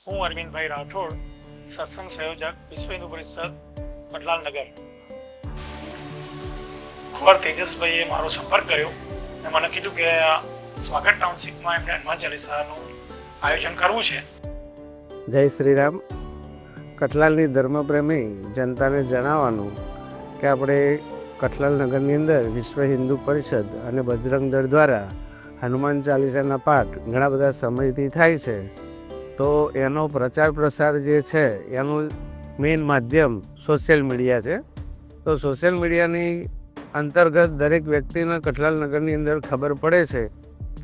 હું અરવિંદભાઈ રાઠોડ, સત્સંગ સંયોજક, વિશ્વ હિન્દુ પરિષદ, કટલાલ નગર. કુંવર તેજસભાઈએ મારો સંપર્ક કર્યો અને મને કીધું કે સ્વાગત ટાઉનશીપમાં એમને હનુમાન ચાલીસાનું આયોજન કરવું છે. જય શ્રી રામ. કઠલાલની ધર્મપ્રેમી જનતાને જણાવવાનું કે આપણે કઠલાલ નગરની અંદર વિશ્વ હિન્દુ પરિષદ અને બજરંગ દળ દ્વારા હનુમાન ચાલીસાના પાઠ ઘણા બધા સમયથી થાય છે. તો એનો પ્રચાર પ્રસાર જે છે એનું મેઇન માધ્યમ સોશિયલ મીડિયા છે. તો સોશિયલ મીડિયાની અંતર્ગત દરેક વ્યક્તિને કઠલાલ નગરની અંદર ખબર પડે છે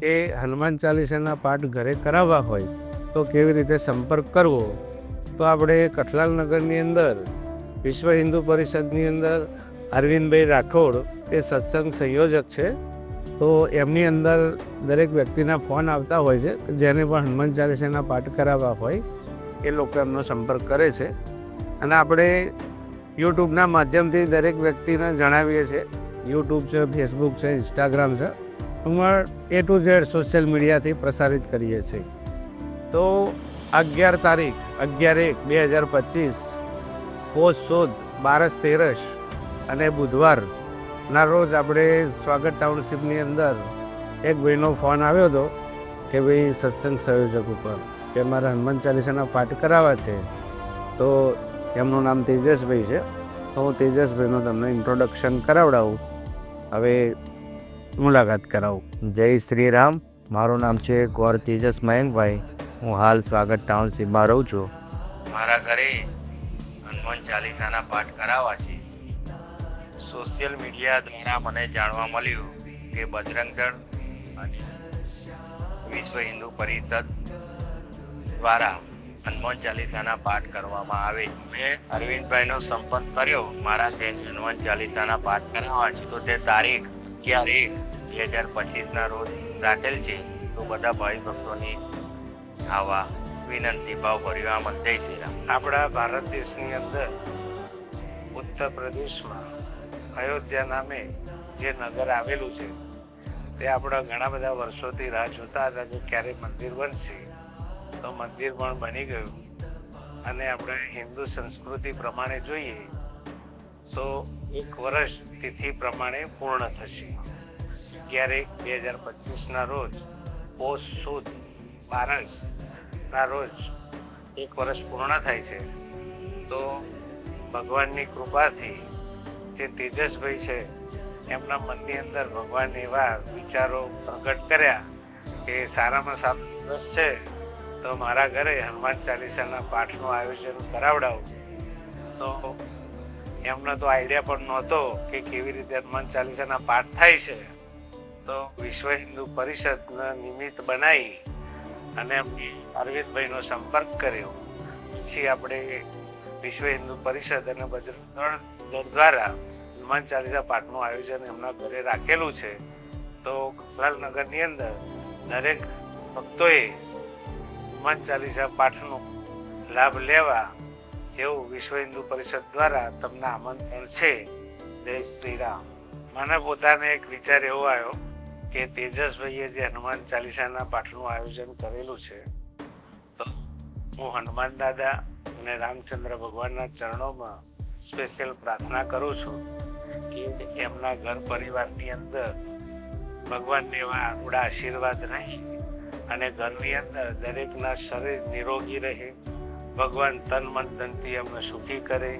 કે હનુમાન ચાલીસાના પાઠ ઘરે કરાવવા હોય તો કેવી રીતે સંપર્ક કરવો. તો આપણે કઠલાલ નગરની અંદર વિશ્વ હિન્દુ પરિષદની અંદર અરવિંદભાઈ રાઠોડ એ સત્સંગ સંયોજક છે. તો એમની અંદર દરેક વ્યક્તિના ફોન આવતા હોય છે જેને પણ હનુમાન ચાલીસાના પાઠ કરાવવા હોય એ લોકો એમનો સંપર્ક કરે છે. અને આપણે યુટ્યુબના માધ્યમથી દરેક વ્યક્તિને જણાવીએ છીએ. યુટ્યુબ છે, ફેસબુક છે, ઇન્સ્ટાગ્રામ છે, એમાં A to Z સોશિયલ મીડિયાથી પ્રસારિત કરીએ છીએ. તો 11 તારીખ 11/1/2025 પોષ સુદ 12-13 અને બુધવારના રોજ આપણે સ્વાગત ટાઉનશીપની અંદર એક ભાઈનો ફોન આવ્યો હતો કે ભાઈ સત્સંગ સંયોજક ઉપર કે મારે હનુમાન ચાલીસાના પાઠ કરાવવા છે. તો એમનું નામ તેજસભાઈ છે. તો હું તેજસભાઈનું તમને ઇન્ટ્રોડક્શન કરાવડાવું, હવે મુલાકાત કરાવું. જય શ્રી રામ. મારું નામ છે કુંવર તેજસ મયંકભાઈ. હું હાલ સ્વાગત ટાઉનશીપમાં રહું છું. મારા ઘરે હનુમાન ચાલીસાના પાઠ કરાવવા છે. સોશિયલ મીડિયા દ્વારા મને જાણવા મળ્યું કે બજરંગ દળ અને વિશ્વ હિન્દુ પરિષદ દ્વારા હનુમાન ચાલીસાના પાઠ કરવામાં આવે. મેં અરવિંદભાઈનો સંપર્ક કર્યો. મારા તે હનુમાન ચાલીસાના પાઠ કરાવવા છે. તો તે તારીખ 11/1/2025 રોજ રાખેલ છે. તો બધા ભાઈ ભક્તોની આવા વિનંતી ભાવભર્યું આમંત્રણ. જય શ્રી રામ. આપણા ભારત દેશની અંદર ઉત્તર પ્રદેશમાં અયોધ્યા નામે જે નગર આવેલું છે તે આપણા ઘણા બધા વર્ષોથી રાહ જોતા હતા કે ક્યારે મંદિર બનશે. તો મંદિર પણ બની ગયું. અને આપણે હિન્દુ સંસ્કૃતિ પ્રમાણે જોઈએ તો 1 વર્ષ તિથિ પ્રમાણે પૂર્ણ થશે. 11/1/2025 રોજ પોષ સુદ 12 રોજ 1 વર્ષ પૂર્ણ થાય છે. તો ભગવાનની કૃપાથી જે તેજસભાઈ છે એમના મનની અંદર ભગવાન એવા વિચારો પ્રગટ કર્યા કે સારામાં સારો દિવસ છે તો મારા ઘરે હનુમાન ચાલીસાના પાઠનું આયોજન કરાવડાવું. તો એમનો તો આઈડિયા પણ નહોતો કે કેવી રીતે હનુમાન ચાલીસાના પાઠ થાય છે. તો વિશ્વ હિન્દુ પરિષદના નિમિત્ત બનાવી અને અરવિંદભાઈનો સંપર્ક કર્યો. પછી આપણે વિશ્વ હિન્દુ પરિષદ અને બજરંગ દળ દ્વારા હનુમાન ચાલીસા પાઠનું આયોજન એમના ઘરે રાખેલું છે. તો કઠલાલ નગરની અંદર દરેક ભક્તોએ હનુમાન ચાલીસા પાઠનો લાભ લેવા એવું વિશ્વ હિન્દુ પરિષદ દ્વારા તમને આમંત્રણ છે. જય શ્રી રામ. મને પોતાને એક વિચાર એવો આવ્યો કે તેજસભાઈએ જે હનુમાન ચાલીસાના પાઠનું આયોજન કરેલું છે તો હું હનુમાન દાદા અને રામચંદ્ર ભગવાનના ચરણોમાં સ્પેશિયલ પ્રાર્થના કરું છું કે એમના ઘર પરિવારની અંદર ભગવાનને એવા થોડા આશીર્વાદ રહે અને ઘરની અંદર દરેકના શરીર નિરોગી રહે. ભગવાન તન મન ધનથી એમને સુખી કરે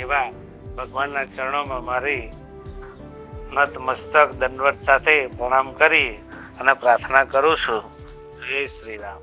એવા ભગવાનના ચરણોમાં મારી નતમસ્તક દંડવત સાથે પ્રણામ કરી અને પ્રાર્થના કરું છું. જય શ્રી રામ.